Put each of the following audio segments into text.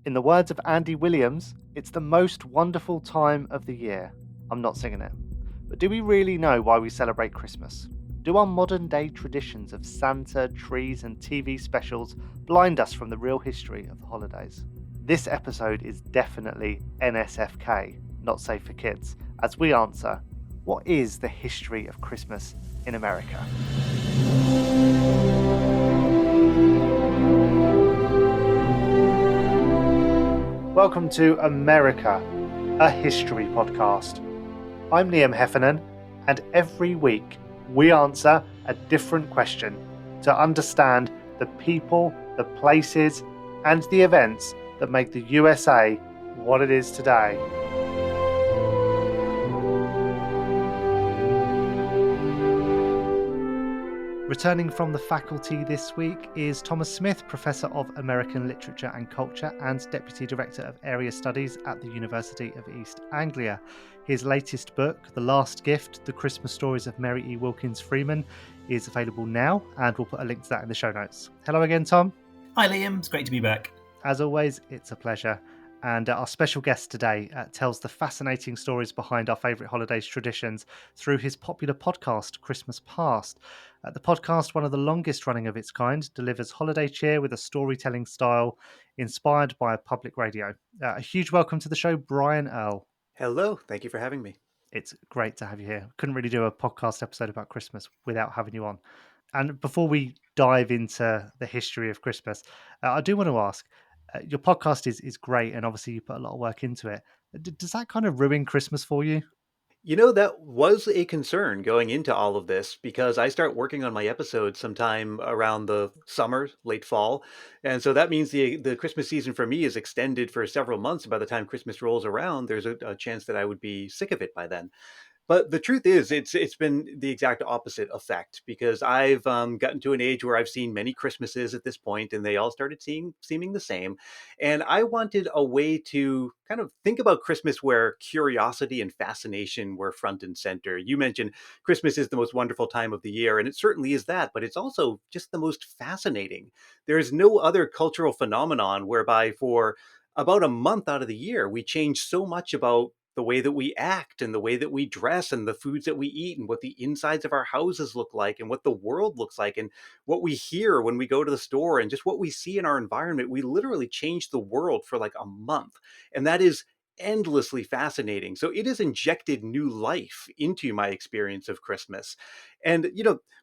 In the words of Andy Williams, it's the most wonderful time of the year. I'm not singing it. But do we really know why we celebrate Christmas? Do our modern day traditions of Santa, trees, and TV specials blind us from the real history of the holidays? This episode is definitely NSFK, not safe for kids, as we answer, what is the history of Christmas in America? Welcome to America, a history podcast. I'm Liam Heffernan, and every week we answer a different question to understand the people, the places, and the events that make the USA what it is today. Returning from the faculty this week is Thomas Smith, Professor of American Literature and Culture and Deputy Director of Area Studies at the University of East Anglia. His latest book, The Last Gift, The Christmas Stories of Mary E. Wilkins Freeman, is available now, and we'll put a link to that in the show notes. Hello again, Tom. Hi, Liam. It's great to be back. As always, it's a pleasure. And our special guest today tells the fascinating stories behind our favourite holidays traditions through his popular podcast, Christmas Past. The podcast, one of the longest running of its kind, delivers holiday cheer with a storytelling style inspired by public radio. A huge welcome to the show, Brian Earl. Hello. Thank you for having me. It's great to have you here. Couldn't really do a podcast episode about Christmas without having you on. And before we dive into the history of Christmas, I do want to ask, your podcast is great, and obviously you put a lot of work into it. Does that kind of ruin Christmas for you? You know, that was a concern going into all of this because I start working on my episodes sometime around the summer, late fall. And so that means the Christmas season for me is extended for several months. By the time Christmas rolls around, there's a chance that I would be sick of it by then. But the truth is, it's been the exact opposite effect because I've gotten to an age where I've seen many Christmases at this point, and they all started seeming the same. And I wanted a way to kind of think about Christmas where curiosity and fascination were front and center. You mentioned Christmas is the most wonderful time of the year, and it certainly is that, but it's also just the most fascinating. There is no other cultural phenomenon whereby for about a month out of the year, we change so much about the way that we act and the way that we dress and the foods that we eat and what the insides of our houses look like and what the world looks like and what we hear when we go to the store and just what we see in our environment. We literally change the world for like a month. And that is endlessly fascinating. So it has injected new life into my experience of Christmas. And,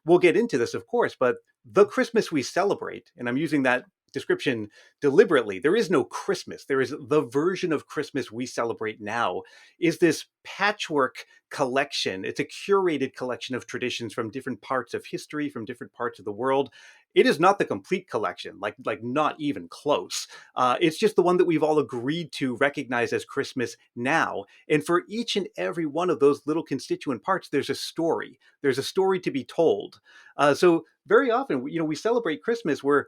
we'll get into this, of course, but the Christmas we celebrate, and I'm using that description deliberately. There is no Christmas. There is the version of Christmas we celebrate now is this patchwork collection. It's a curated collection of traditions from different parts of history, from different parts of the world. It is not the complete collection, like not even close. It's just the one that we've all agreed to recognize as Christmas now. And for each and every one of those little constituent parts, there's a story. There's a story to be told. So very often, we celebrate Christmas where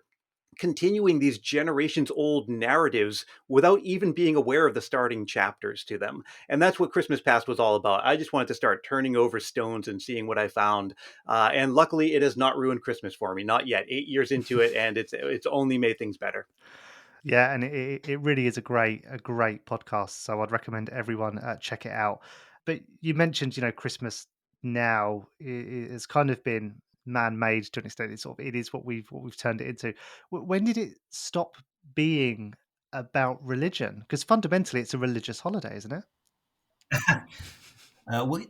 continuing these generations old narratives without even being aware of the starting chapters to them. And that's what Christmas Past was all about. I just wanted to start turning over stones and seeing what I found. And luckily it has not ruined Christmas for me. Not yet. 8 years into it, and it's only made things better. Yeah, and it really is a great podcast. So I'd recommend everyone check it out. But you mentioned, Christmas now has kind of been man-made to an extent. It is what we've turned it into. When did it stop being about religion? Because fundamentally, it's a religious holiday, isn't it?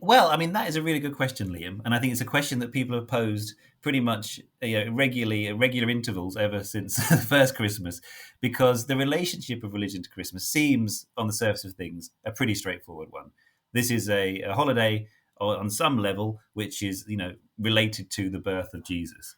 Well, I mean, that is a really good question, Liam. And I think it's a question that people have posed pretty much regularly at regular intervals ever since the first Christmas, because the relationship of religion to Christmas seems, on the surface of things, a pretty straightforward one. This is a holiday on some level, which is, related to the birth of Jesus.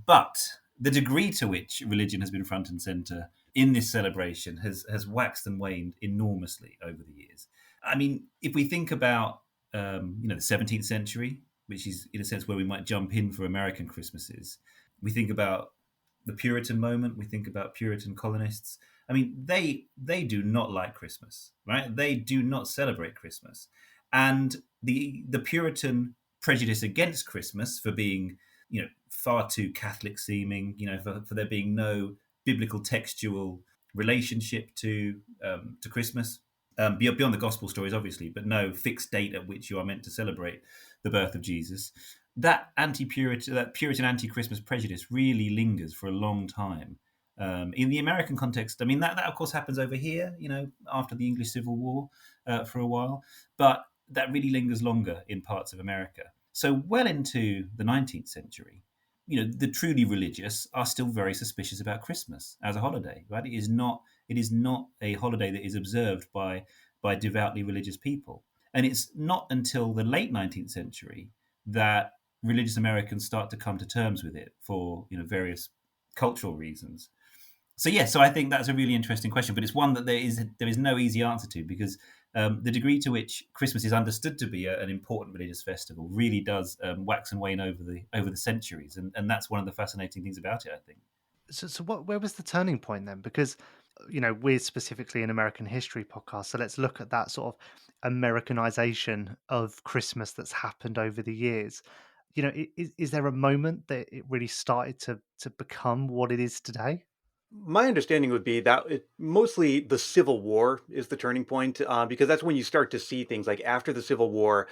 But the degree to which religion has been front and center in this celebration has waxed and waned enormously over the years. I mean, if we think about, the 17th century, which is in a sense where we might jump in for American Christmases, we think about the Puritan moment, we think about Puritan colonists. I mean, they do not like Christmas, right? They do not celebrate Christmas. And the Puritan prejudice against Christmas for being, far too Catholic seeming, for there being no biblical textual relationship to Christmas. Beyond the gospel stories, obviously, but no fixed date at which you are meant to celebrate the birth of Jesus. That Puritan anti-Christmas prejudice really lingers for a long time. In the American context, I mean, that of course happens over here, after the English Civil War for a while, but that really lingers longer in parts of America. So well into the 19th century, the truly religious are still very suspicious about Christmas as a holiday, right? It is not a holiday that is observed by devoutly religious people. And it's not until the late 19th century that religious Americans start to come to terms with it for various cultural reasons. So I think that's a really interesting question, but it's one that there is no easy answer to, because the degree to which Christmas is understood to be an important religious festival really does wax and wane over the centuries, and that's one of the fascinating things about it, I think. So where was the turning point then? Because we're specifically an American history podcast, so let's look at that sort of Americanization of Christmas that's happened over the years. Is there a moment that it really started to become what it is today? My understanding would be that mostly the Civil War is the turning point, because that's when you start to see things like after the Civil War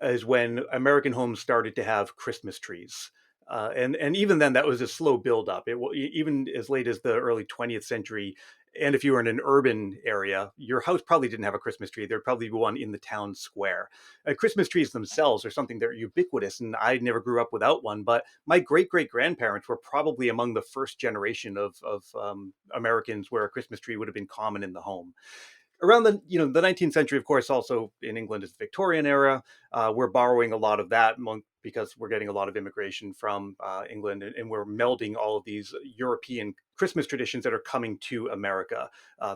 is when American homes started to have Christmas trees. And even then, that was a slow buildup. Even as late as the early 20th century. And if you were in an urban area, your house probably didn't have a Christmas tree. There'd probably be one in the town square. Christmas trees themselves are something that are ubiquitous, and I never grew up without one. But my great great grandparents were probably among the first generation of Americans where a Christmas tree would have been common in the home around the 19th century. Of course, also in England is the Victorian era. We're borrowing a lot of that because we're getting a lot of immigration from England, and we're melding all of these European Christmas traditions that are coming to America.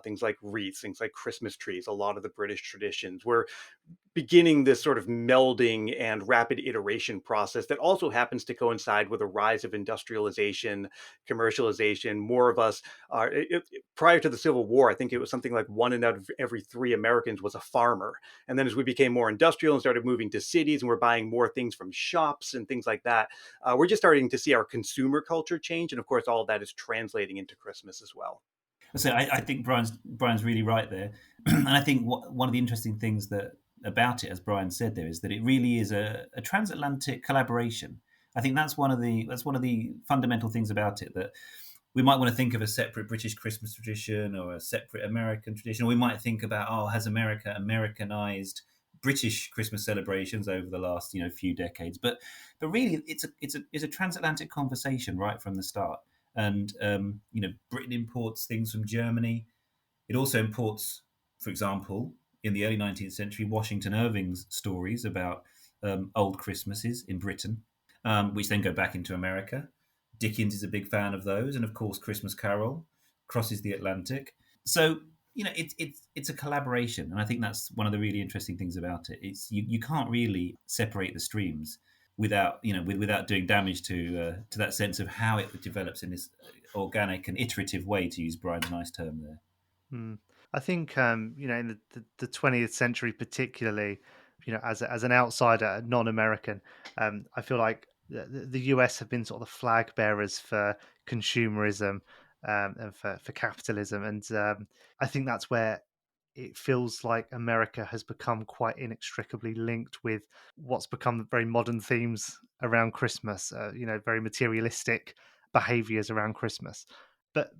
Things like wreaths, things like Christmas trees, a lot of the British traditions. We're beginning this sort of melding and rapid iteration process that also happens to coincide with a rise of industrialization, commercialization. More of us are, prior to the Civil War, I think it was something like one out of every three Americans was a farmer. And then as we became more industrial and started moving to cities and we're buying more things from shops and things like that, we're just starting to see our consumer culture change. And of course, all of that is translating into Christmas as well. So I think Brian's really right there, and I think one of the interesting things about it, as Brian said, there is that it really is a transatlantic collaboration. I think that's one of the fundamental things about it, that we might want to think of a separate British Christmas tradition or a separate American tradition, or we might think about, has America Americanized British Christmas celebrations over the last few decades? But really, it's a transatlantic conversation right from the start. And Britain imports things from Germany. It also imports, for example, in the early 19th century, Washington Irving's stories about old Christmases in Britain, which then go back into America. Dickens is a big fan of those, and of course, Christmas Carol crosses the Atlantic. So it's a collaboration, and I think that's one of the really interesting things about it. It's you can't really separate the streams without without doing damage to that sense of how it develops in this organic and iterative way, to use Brian's nice term there. I think in the 20th century, particularly, as an outsider, non-American, I feel like the US have been sort of the flag bearers for consumerism, and for capitalism, and I think that's where it feels like America has become quite inextricably linked with what's become very modern themes around Christmas. Very materialistic behaviors around Christmas. But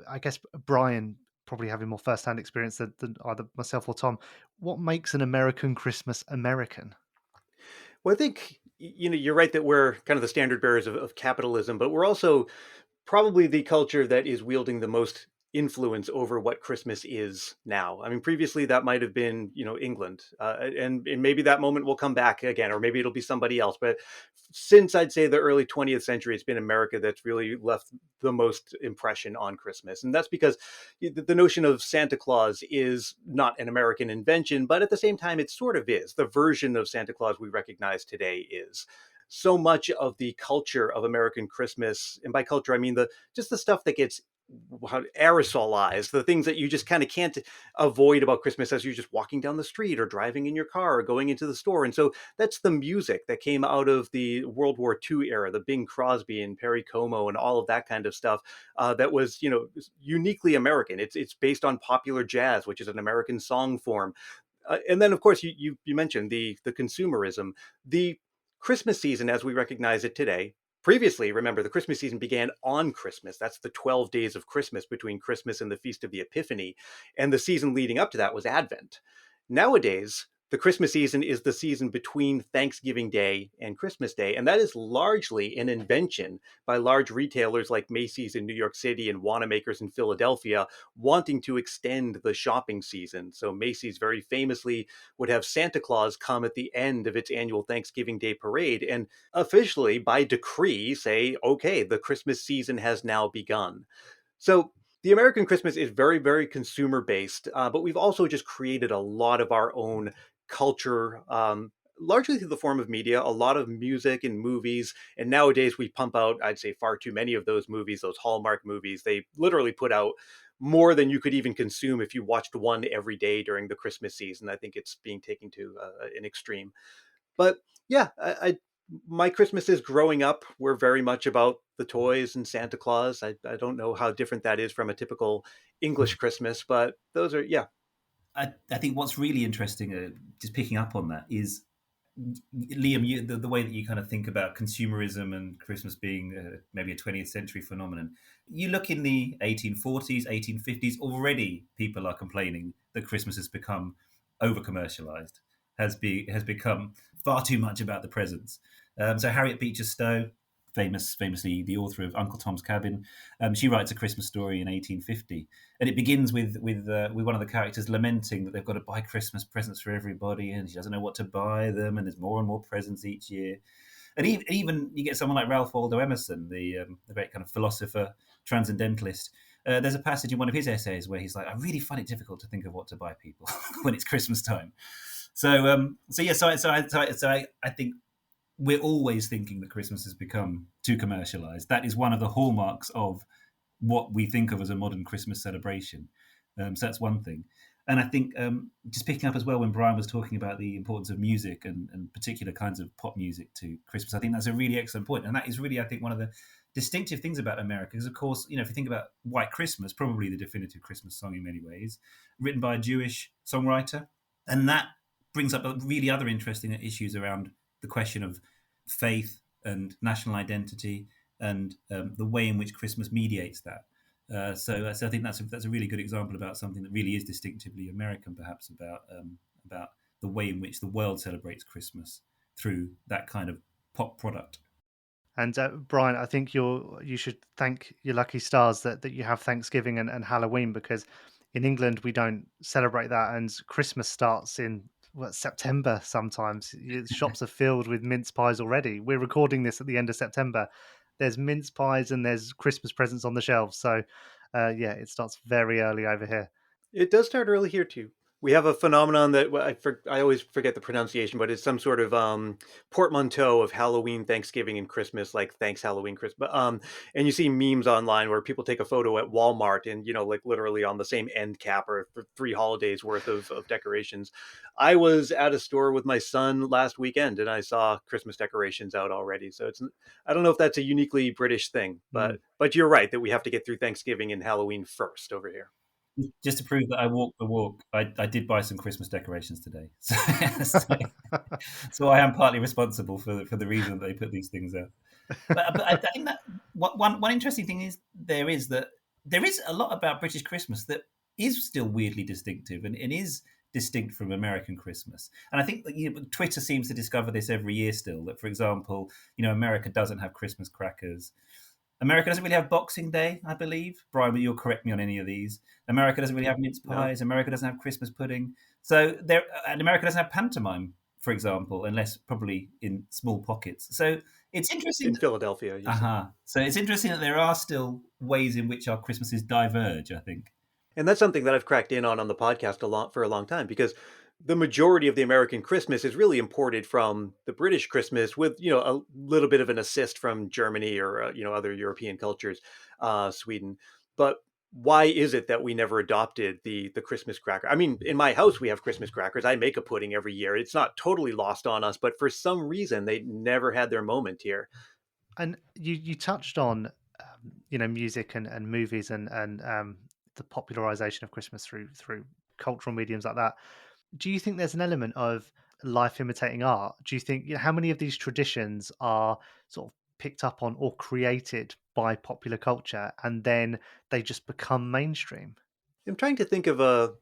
I guess Brian, probably having more first-hand experience than either myself or Tom, what makes an American Christmas American? Well, I think you're right that we're kind of the standard bearers of capitalism, but we're also probably the culture that is wielding the most influence over what Christmas is now. I mean, previously that might have been, England, and maybe that moment will come back again, or maybe it'll be somebody else. But since I'd say the early 20th century, it's been America that's really left the most impression on Christmas, and that's because the notion of Santa Claus is not an American invention, but at the same time, it sort of is. The version of Santa Claus we recognize today is so much of the culture of American Christmas, and by culture I mean just the stuff that gets aerosolized, the things that you just kind of can't avoid about Christmas as you're just walking down the street or driving in your car or going into the store. And so that's the music that came out of the World War II era, the Bing Crosby and Perry Como and all of that kind of stuff, that was, uniquely American. It's based on popular jazz, which is an American song form. And then, of course, you mentioned the consumerism, the Christmas season as we recognize it today. Previously, remember, the Christmas season began on Christmas. That's the 12 days of Christmas between Christmas and the Feast of the Epiphany. And the season leading up to that was Advent. Nowadays, the Christmas season is the season between Thanksgiving Day and Christmas Day. And that is largely an invention by large retailers like Macy's in New York City and Wanamaker's in Philadelphia, wanting to extend the shopping season. So Macy's very famously would have Santa Claus come at the end of its annual Thanksgiving Day parade and officially, by decree, say, okay, the Christmas season has now begun. So the American Christmas is very, very consumer based, but we've also just created a lot of our own culture, largely through the form of media, a lot of music and movies. And nowadays we pump out, I'd say, far too many of those movies, those Hallmark movies. They literally put out more than you could even consume if you watched one every day during the Christmas season. I think it's being taken to an extreme. But yeah, my Christmases growing up were very much about the toys and Santa Claus. I don't know how different that is from a typical English Christmas, but those are, yeah. I think what's really interesting, just picking up on that, is Liam, the way that you kind of think about consumerism and Christmas being maybe a 20th century phenomenon. You look in the 1840s, 1850s, already people are complaining that Christmas has become over commercialized, has become far too much about the presents. So Harriet Beecher Stowe, famously the author of Uncle Tom's Cabin, she writes A Christmas Story in 1850, and it begins with one of the characters lamenting that they've got to buy Christmas presents for everybody, and she doesn't know what to buy them, and there's more and more presents each year. And even you get someone like Ralph Waldo Emerson, the great kind of philosopher, transcendentalist. There's a passage in one of his essays where he's like, "I really find it difficult to think of what to buy people when it's Christmas time." So I think we're always thinking that Christmas has become too commercialized. That is one of the hallmarks of what we think of as a modern Christmas celebration. So that's one thing. And I think just picking up as well when Brian was talking about the importance of music and particular kinds of pop music to Christmas, I think that's a really excellent point. And that is really, I think, one of the distinctive things about America. Because, of course, if you think about White Christmas, probably the definitive Christmas song in many ways, written by a Jewish songwriter. And that brings up really other interesting issues around the question of faith and national identity and the way in which Christmas mediates that. So I think that's a really good example about something that really is distinctively American, perhaps about the way in which the world celebrates Christmas through that kind of pop product. And Brian, I think you should thank your lucky stars that you have Thanksgiving and Halloween, because in England we don't celebrate that, and Christmas starts in September sometimes. Shops are filled with mince pies already. We're recording this at the end of September. There's mince pies and there's Christmas presents on the shelves. So yeah, it starts very early over here. It does start early here too. We have a phenomenon that I always forget the pronunciation, but it's some sort of portmanteau of Halloween, Thanksgiving, and Christmas, like thanks Halloween, Christmas. And you see memes online where people take a photo at Walmart and, like literally on the same end cap or for 3 holidays worth of decorations. I was at a store with my son last weekend and I saw Christmas decorations out already. So I don't know if that's a uniquely British thing, but you're right that we have to get through Thanksgiving and Halloween first over here. Just to prove that I walked the walk, I did buy some Christmas decorations today. So I am partly responsible for the reason that they put these things out. But I think that one interesting thing is there is a lot about British Christmas that is still weirdly distinctive and is distinct from American Christmas. And I think that Twitter seems to discover this every year still, that, for example, America doesn't have Christmas crackers. America doesn't really have Boxing Day, I believe. Brian, you'll correct me on any of these. America doesn't really have mince pies. No. America doesn't have Christmas pudding. And America doesn't have pantomime, for example, unless probably in small pockets. So it's interesting. In Philadelphia. So it's interesting that there are still ways in which our Christmases diverge, I think. And that's something that I've cracked in on the podcast for a long time, because the majority of the American Christmas is really imported from the British Christmas with, a little bit of an assist from Germany or, other European cultures, Sweden. But why is it that we never adopted the Christmas cracker? I mean, in my house we have Christmas crackers. I make a pudding every year. It's not totally lost on us, but for some reason they never had their moment here. And you touched on music and movies and the popularization of Christmas through cultural mediums like that. Do you think there's an element of life imitating art? Do you think, how many of these traditions are sort of picked up on or created by popular culture and then they just become mainstream? I'm trying to think of a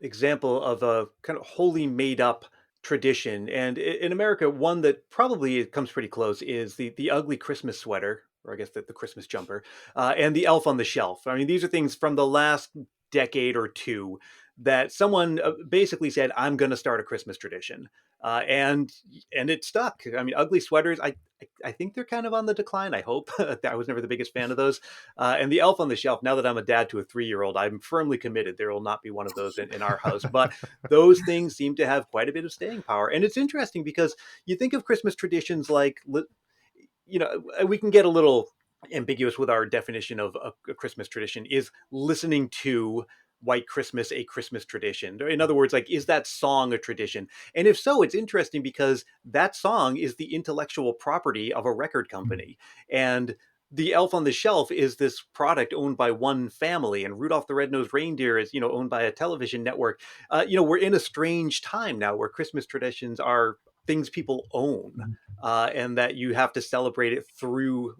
example of a kind of wholly made up tradition. And in America, one that probably comes pretty close is the ugly Christmas sweater, or I guess the Christmas jumper, and the elf on the shelf. I mean, these are things from the last decade or two that someone basically said, "I'm going to start a Christmas tradition," and it stuck. I mean, ugly sweaters. I think they're kind of on the decline. I hope. I was never the biggest fan of those. And the elf on the shelf. Now that I'm a dad to a 3-year-old, I'm firmly committed. There will not be one of those in our house. But those things seem to have quite a bit of staying power. And it's interesting because you think of Christmas traditions like, we can get a little ambiguous with our definition of a Christmas tradition. Is listening to White Christmas a Christmas tradition? In other words, like, is that song a tradition? And if so, it's interesting because that song is the intellectual property of a record company. And the elf on the shelf is this product owned by one family, and Rudolph the Red-Nosed Reindeer is, owned by a television network. We're in a strange time now where Christmas traditions are things people own, and that you have to celebrate it through,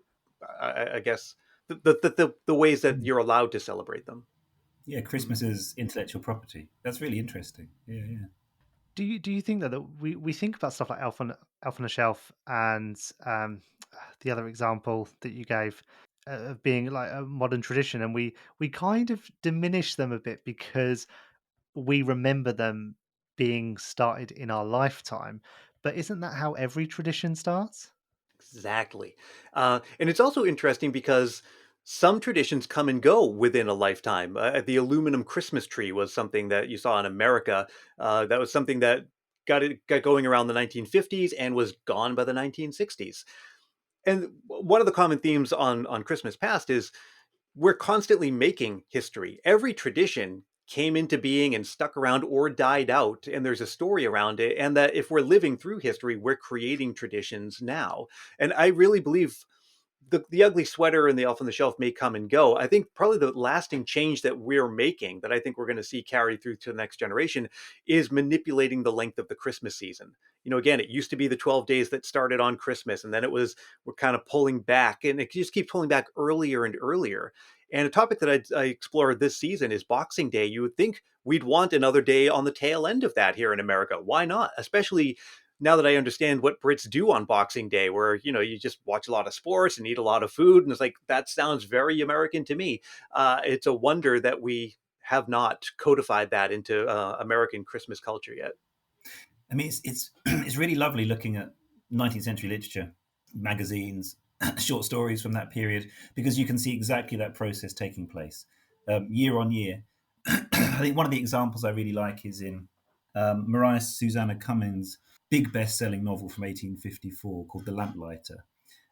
I guess, the ways that you're allowed to celebrate them. Yeah, Christmas is intellectual property. That's really interesting. Yeah, yeah. Do you think that we think about stuff like Elf on a Shelf and the other example that you gave of being like a modern tradition, and we kind of diminish them a bit because we remember them being started in our lifetime. But isn't that how every tradition starts? Exactly. And it's also interesting because some traditions come and go within a lifetime. The aluminum Christmas tree was something that you saw in America. That was something that got going around the 1950s and was gone by the 1960s. And one of the common themes on Christmas Past is we're constantly making history. Every tradition came into being and stuck around or died out, and there's a story around it. And that if we're living through history, we're creating traditions now. And I really believe the ugly sweater and the elf on the shelf may come and go. I think probably the lasting change that we're making, that I think we're going to see carry through to the next generation, is manipulating the length of the Christmas season. Again, it used to be the 12 days that started on Christmas, and then we're kind of pulling back, and it just keeps pulling back earlier and earlier. And a topic that I explored this season is Boxing Day. You would think we'd want another day on the tail end of that here in America. Why not? Especially now that I understand what Brits do on Boxing Day, where you just watch a lot of sports and eat a lot of food, and it's like that sounds very American to me. It's a wonder that we have not codified that into American Christmas culture yet. I mean, it's it's really lovely looking at 19th century literature, magazines, short stories from that period, because you can see exactly that process taking place year on year. I think one of the examples I really like is in Maria Susanna Cummins' big best-selling novel from 1854 called The Lamplighter.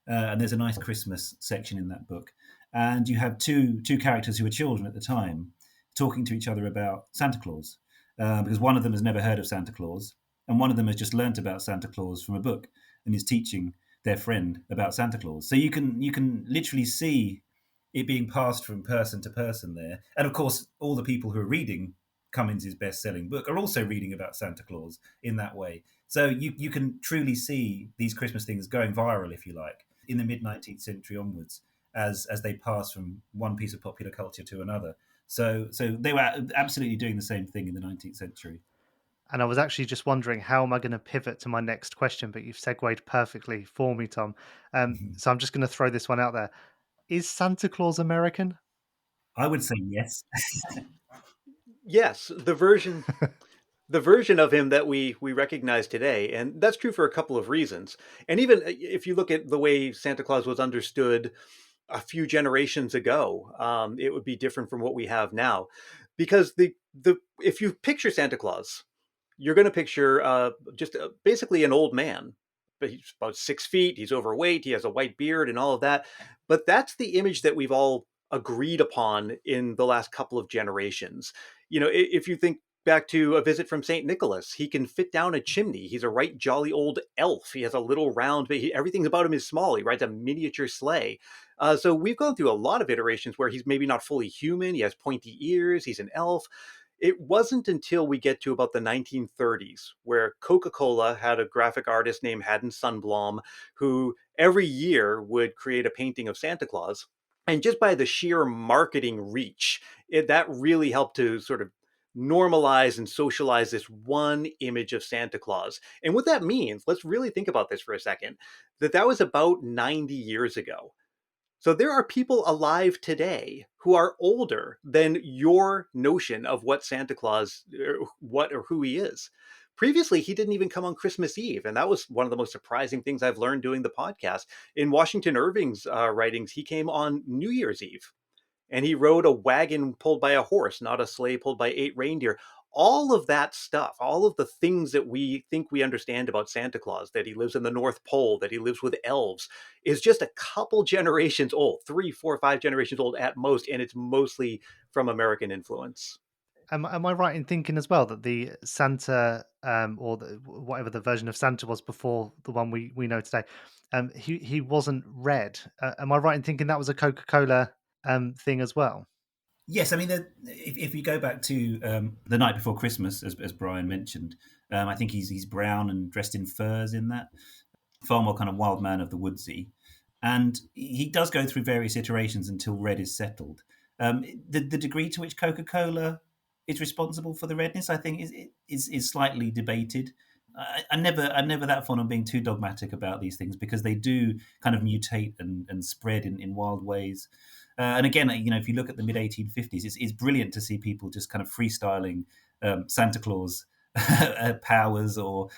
And there's a nice Christmas section in that book. And you have two characters who were children at the time talking to each other about Santa Claus, because one of them has never heard of Santa Claus, and one of them has just learnt about Santa Claus from a book and is teaching their friend about Santa Claus. So you can literally see it being passed from person to person there. And of course, all the people who are reading Cummins' best-selling book are also reading about Santa Claus in that way. So you can truly see these Christmas things going viral, if you like, in the mid-19th century onwards, as they pass from one piece of popular culture to another. So they were absolutely doing the same thing in the 19th century. And I was actually just wondering, how am I going to pivot to my next question? But you've segued perfectly for me, Tom. So I'm just going to throw this one out there. Is Santa Claus American? I would say yes. Yes, the version of him that we recognize today, and that's true for a couple of reasons. And even if you look at the way Santa Claus was understood a few generations ago, it would be different from what we have now, because the if you picture Santa Claus, you're going to picture just basically an old man. But he's about 6 feet. He's overweight. He has a white beard and all of that. But that's the image that we've all agreed upon in the last couple of generations. If you think back to A Visit from St. Nicholas, he can fit down a chimney. He's a right jolly old elf. He has a little round, everything about him is small. He rides a miniature sleigh. So we've gone through a lot of iterations where he's maybe not fully human. He has pointy ears. He's an elf. It wasn't until we get to about the 1930s where Coca-Cola had a graphic artist named Haddon Sundblom who every year would create a painting of Santa Claus. And just by the sheer marketing reach, that really helped to sort of normalize and socialize this one image of Santa Claus. And what that means, let's really think about this for a second, that was about 90 years ago. So there are people alive today who are older than your notion of what Santa Claus, what or who he is. Previously, he didn't even come on Christmas Eve. And that was one of the most surprising things I've learned doing the podcast. In Washington Irving's writings, he came on New Year's Eve and he rode a wagon pulled by a horse, not a sleigh pulled by 8 reindeer. All of that stuff, all of the things that we think we understand about Santa Claus, that he lives in the North Pole, that he lives with elves, is just a couple generations old, 3, 4, 5 generations old at most, and it's mostly from American influence. Am I right in thinking as well that the Santa, or whatever the version of Santa was before the one we know today, he wasn't red? Am I right in thinking that was a Coca-Cola thing as well? Yes, I mean, if you go back to The Night Before Christmas, as Brian mentioned, I think he's brown and dressed in furs in that, far more kind of wild man of the woodsy. And he does go through various iterations until red is settled. The degree to which Coca-Cola is responsible for the redness, I think, is slightly debated. I'm never that fond of being too dogmatic about these things because they do kind of mutate and spread in wild ways. And again, if you look at the mid 1850s, it's brilliant to see people just kind of freestyling Santa Claus powers or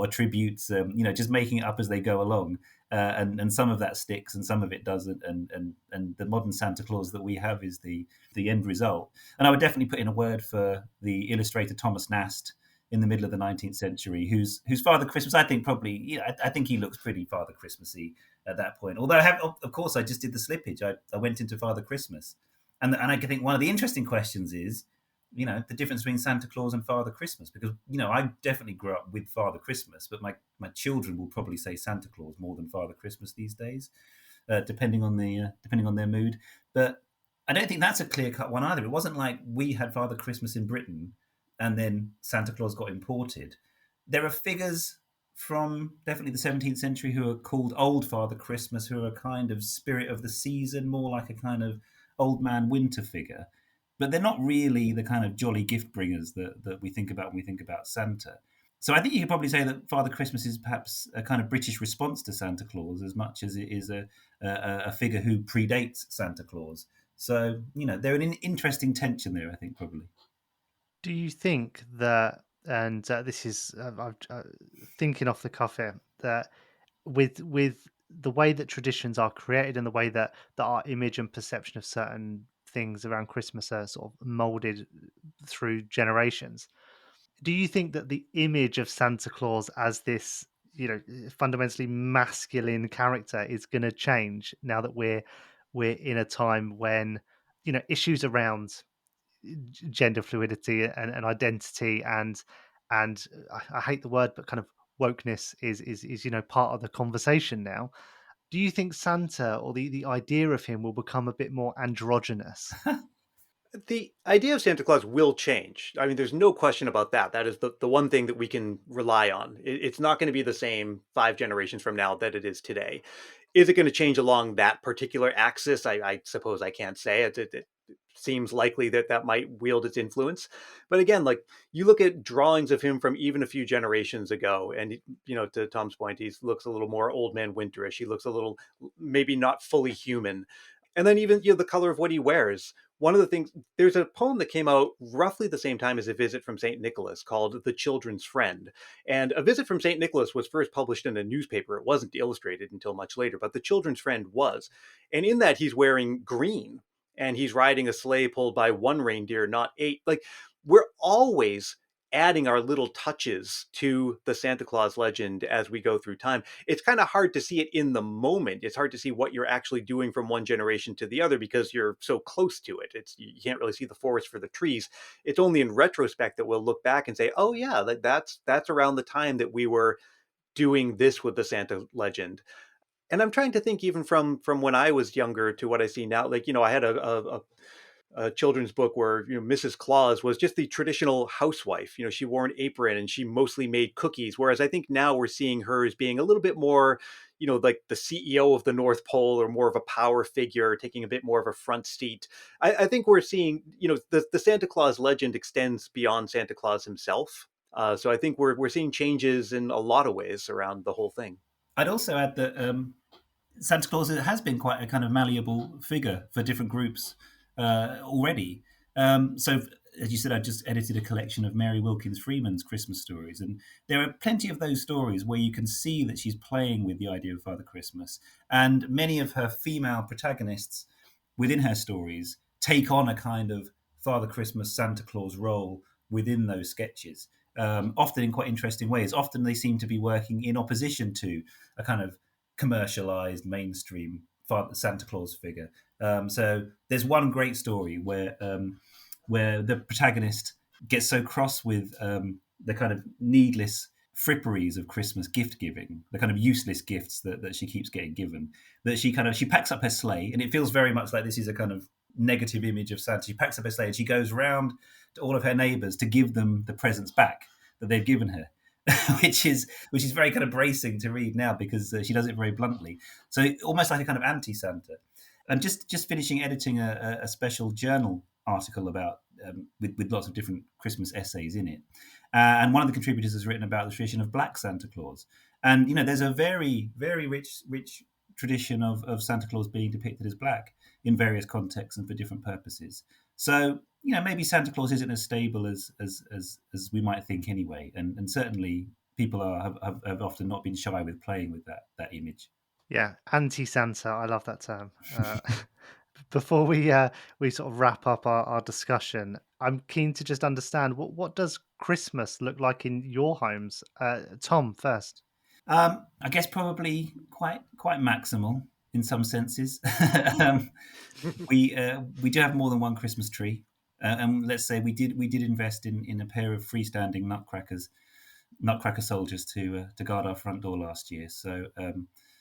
attributes, just making it up as they go along. And some of that sticks and some of it doesn't. And the modern Santa Claus that we have is the end result. And I would definitely put in a word for the illustrator Thomas Nast in the middle of the 19th century, whose Father Christmas, I think probably, I think he looks pretty Father Christmassy at that point. Although, of course, I just did the slippage. I went into Father Christmas. And I think one of the interesting questions is, the difference between Santa Claus and Father Christmas, because I definitely grew up with Father Christmas, but my children will probably say Santa Claus more than Father Christmas these days, depending on their mood. But I don't think that's a clear cut one either. It wasn't like we had Father Christmas in Britain and then Santa Claus got imported. There are figures from definitely the 17th century who are called Old Father Christmas, who are a kind of spirit of the season, more like a kind of old man winter figure. But they're not really the kind of jolly gift bringers that we think about when we think about Santa. So I think you could probably say that Father Christmas is perhaps a kind of British response to Santa Claus as much as it is a figure who predates Santa Claus. So, they're an interesting tension there, I think, probably. Do you think that, and this is thinking off the cuff here, that with the way that traditions are created and the way that our image and perception of certain things around Christmas are sort of molded through generations, do you think that the image of Santa Claus as this, fundamentally masculine character is going to change now that we're in a time when, issues around gender fluidity and identity and I hate the word, but kind of wokeness is part of the conversation now. Do you think Santa or the idea of him will become a bit more androgynous? The idea of Santa Claus will change. I mean, there's no question about that. That is the one thing that we can rely on. It's not going to be the same 5 generations from now that it is today. Is it going to change along that particular axis? I suppose I can't say. It seems likely that might wield its influence. But again, like you look at drawings of him from even a few generations ago, and to Tom's point, he looks a little more old man winterish. He looks a little maybe not fully human. And then even the color of what he wears. One of the things, there's a poem that came out roughly the same time as A Visit from St. Nicholas called The Children's Friend. And A Visit from St. Nicholas was first published in a newspaper. It wasn't illustrated until much later, but The Children's Friend was. And in that, he's wearing green and he's riding a sleigh pulled by 1 reindeer, not 8. Like, we're always adding our little touches to the Santa Claus legend as we go through time. It's kind of hard to see it in the moment. It's hard to see what you're actually doing from one generation to the other because you're so close to it. You can't really see the forest for the trees. It's only in retrospect that we'll look back and say, "Oh yeah, that's around the time that we were doing this with the Santa legend." And I'm trying to think even from when I was younger to what I see now. Like, I had a children's book where Mrs. Claus was just the traditional housewife. She wore an apron and she mostly made cookies. Whereas I think now we're seeing her as being a little bit more, like the CEO of the North Pole, or more of a power figure, taking a bit more of a front seat. I think we're seeing, the Santa Claus legend extends beyond Santa Claus himself. So I think we're seeing changes in a lot of ways around the whole thing. I'd also add that Santa Claus has been quite a kind of malleable figure for different groups already. So, as you said, I just edited a collection of Mary Wilkins Freeman's Christmas stories, and there are plenty of those stories where you can see that she's playing with the idea of Father Christmas, and many of her female protagonists within her stories take on a kind of Father Christmas, Santa Claus role within those sketches. Often in quite interesting ways. Often they seem to be working in opposition to a kind of commercialized mainstream Santa Claus figure. So there's one great story where the protagonist gets so cross with the kind of needless fripperies of Christmas gift giving, the kind of useless gifts that she keeps getting given, that she packs up her sleigh, and it feels very much like this is a kind of negative image of Santa. She packs up her sleigh and she goes round to all of her neighbours to give them the presents back that they've given her, which is very kind of bracing to read now because she does it very bluntly. So almost like a kind of anti-Santa. I'm just finishing editing a special journal article about with lots of different Christmas essays in it, and one of the contributors has written about the tradition of Black Santa Claus, and there's a very very rich tradition of Santa Claus being depicted as black in various contexts and for different purposes. So maybe Santa Claus isn't as stable as we might think anyway, and certainly people have often not been shy with playing with that image. Yeah, anti-Santa. I love that term. Before we sort of wrap up our discussion, I'm keen to just understand what does Christmas look like in your homes? Tom, first. I guess probably quite maximal in some senses. We do have more than one Christmas tree, and let's say we did invest in a pair of freestanding nutcracker soldiers to guard our front door last year. So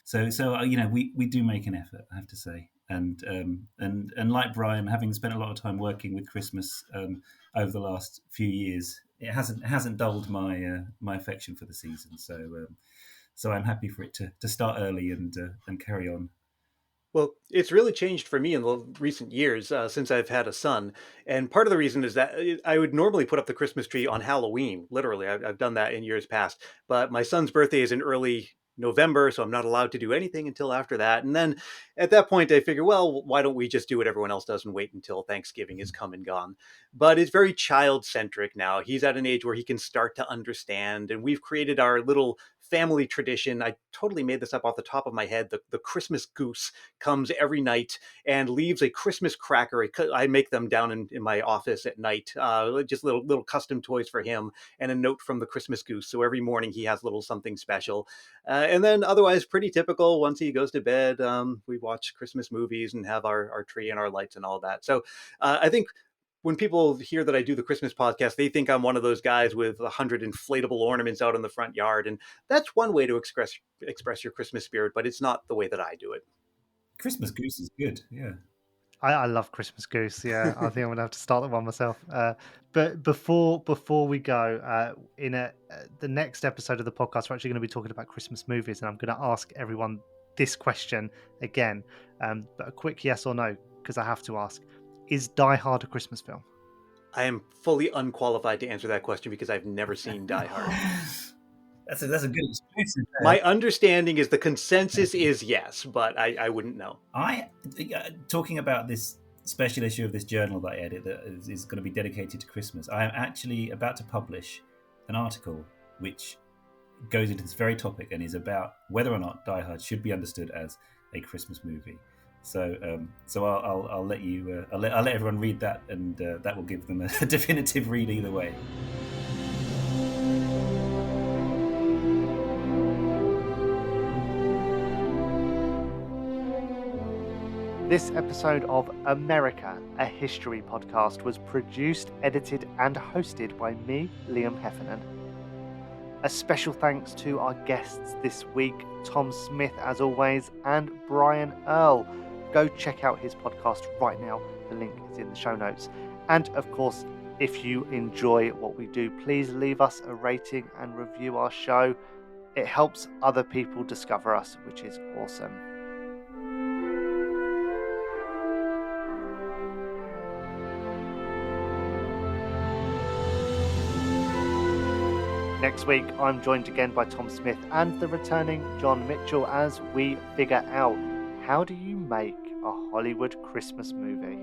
we do make an effort, I have to say. And like Brian, having spent a lot of time working with Christmas over the last few years, it hasn't dulled my affection for the season. So I'm happy for it to start early and carry on. Well, it's really changed for me in the recent years since I've had a son. And part of the reason is that I would normally put up the Christmas tree on Halloween. Literally, I've done that in years past. But my son's birthday is in early November, so I'm not allowed to do anything until after that. And then at that point, I figure, well, why don't we just do what everyone else does and wait until Thanksgiving is come and gone? But it's very child-centric now. He's at an age where he can start to understand. And we've created our little family tradition. I totally made this up off the top of my head. The Christmas goose comes every night and leaves a Christmas cracker. I make them down in my office at night, just little custom toys for him, and a note from the Christmas goose. So every morning he has a little something special. And then otherwise pretty typical. Once he goes to bed, we watch Christmas movies and have our tree and our lights and all that. So I think when people hear that I do the Christmas podcast, they think I'm one of those guys with 100 inflatable ornaments out in the front yard. And that's one way to express your Christmas spirit, but it's not the way that I do it. Christmas goose is good, yeah. I love Christmas goose. Yeah, I think I'm gonna have to start that one myself. But before we go, in the next episode of the podcast, we're actually going to be talking about Christmas movies, and I'm going to ask everyone this question again. But a quick yes or no, because I have to ask: is Die Hard a Christmas film? I am fully unqualified to answer that question because I've never seen Die Hard. That's a good experience. My understanding is the consensus is yes, but I wouldn't know. Talking about this special issue of this journal that I edit that is going to be dedicated to Christmas, I am actually about to publish an article which goes into this very topic and is about whether or not Die Hard should be understood as a Christmas movie. So I'll let you I'll let everyone read that, and that will give them a definitive read either way. This episode of America, a History podcast, was produced, edited, and hosted by me, Liam Heffernan. A special thanks to our guests this week, Tom Smith, as always, and Brian Earl. Go check out his podcast right now. The link is in the show notes. And of course, if you enjoy what we do, please leave us a rating and review our show. It helps other people discover us, which is awesome. Next week, I'm joined again by Tom Smith and the returning John Mitchell as we figure out, how do you make a Hollywood Christmas movie?